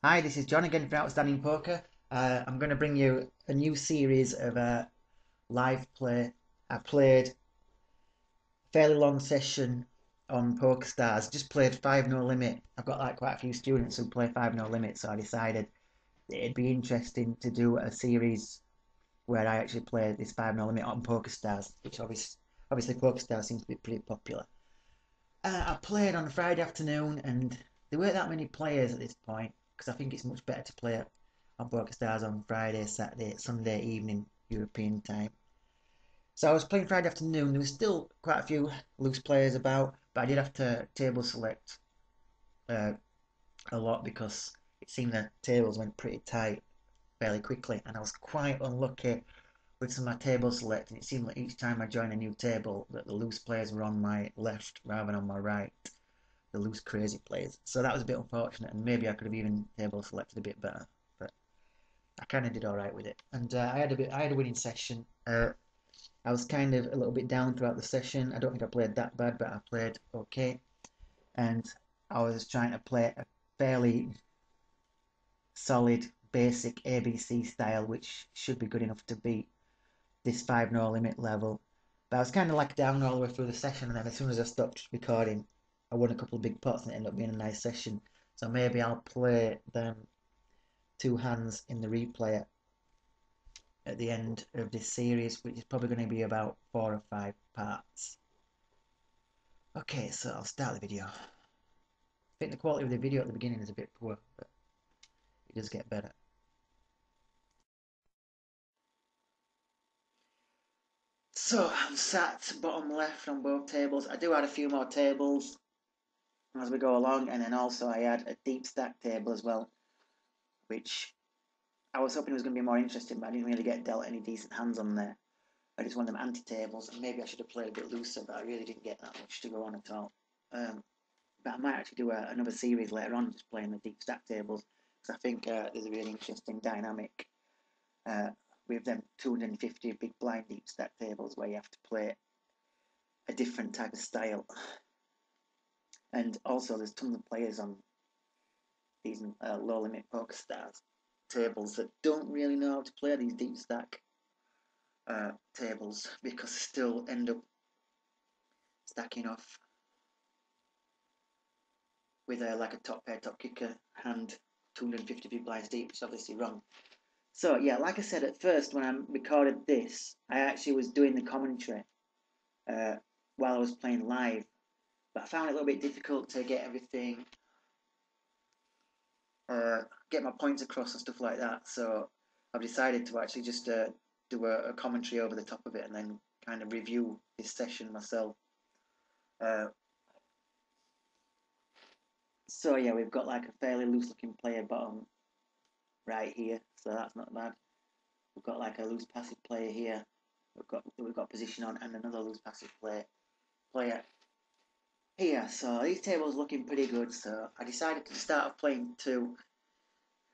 Hi, this is John again from Outstanding Poker. I'm going to bring you a new series of live play. I played a fairly long session on PokerStars, just played 5 no limit. I've got like quite a few students who play 5 no limit, so I decided it'd be interesting to do a series where I actually play this 5 no limit on PokerStars, which obviously PokerStars seems to be pretty popular. I played on a Friday afternoon, and there weren't that many players at this point because I think it's much better to play on PokerStars on Friday, Saturday, Sunday evening European time. So I was playing Friday afternoon. There was still quite a few loose players about, but I did have to table select uh, a lot because it seemed the tables went pretty tight fairly quickly, and I was quite unlucky with some of my table select. And it seemed like each time I joined a new table that the loose players were on my left rather than on my right, the loose crazy players. So that was a bit unfortunate, and maybe I could have even table selected a bit better. But I kind of did all right with it, and I had a winning session. I was kind of a little bit down throughout the session. I don't think I played that bad, but I played okay, and I was trying to play a fairly solid, basic ABC style, which should be good enough to beat this 5 no limit level. But I was kind of like down all the way through the session, and then as soon as I stopped recording, I won a couple of big pots, and it ended up being a nice session. So maybe I'll play them two hands in the replay at the end of this series, which is probably going to be about 4 or 5 parts. Okay, so I'll start the video. I think the quality of the video at the beginning is a bit poor, but it does get better. So I'm sat bottom left on both tables. I do add a few more tables as we go along, and then also I add a deep stack table as well, which I was hoping was going to be more interesting, but I didn't really get dealt any decent hands on there. I just wanted them anti-tables, and maybe I should have played a bit looser, but I really didn't get that much to go on at all. But I might actually do another series later on, just playing the deep stack tables, because I think there's a really interesting dynamic uh, with them 250 big blind deep stack tables where you have to play a different type of style. And also, there's tons of players on these low limit PokerStars tables that don't really know how to play these deep stack tables because they still end up stacking off with like a top pair, top kicker hand 250 big blinds deep, which is obviously wrong. So yeah, like I said at first when I recorded this, I actually was doing the commentary uh, while I was playing live, but I found it a little bit difficult to get everything, get my points across and stuff like that. So I've decided to actually just do a commentary over the top of it and then kind of review this session myself. Uh, so yeah, we've got like a fairly loose looking player bottom right here, so that's not bad. We've got like a loose passive player here. We've got position on and another loose passive player here. So these tables looking pretty good. So I decided to start off playing two,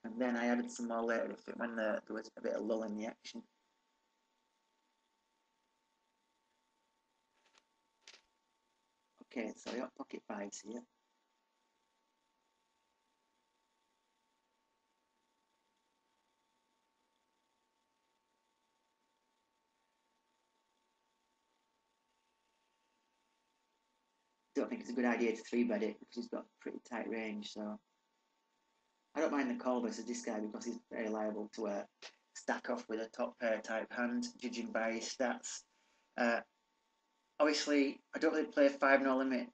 and then I added some more later when there was a bit of lull in the action. Okay, so I got pocket fives here. Don't think it's a good idea to three bet it because he's got pretty tight range. So I don't mind the call versus this guy because he's very liable to stack off with a top pair type hand, judging by his stats. Uh, Obviously, I don't really play 5 no limit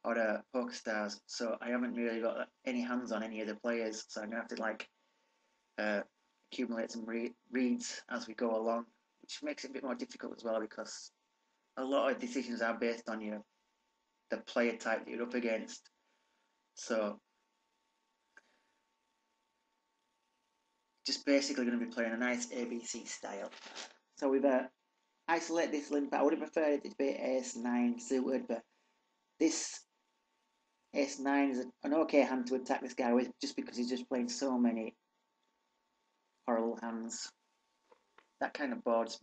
or PokerStars, so I haven't really got any hands on any of the players. So I'm gonna have to like uh, accumulate some reads as we go along, which makes it a bit more difficult as well because a lot of decisions are based on the player type that you're up against. So just basically going to be playing a nice ABC style. So we've isolated this limp. I would have preferred it to be ace-9 suited, but this ace-9 is an okay hand to attack this guy with just because he's just playing so many horrible hands. That kind of boards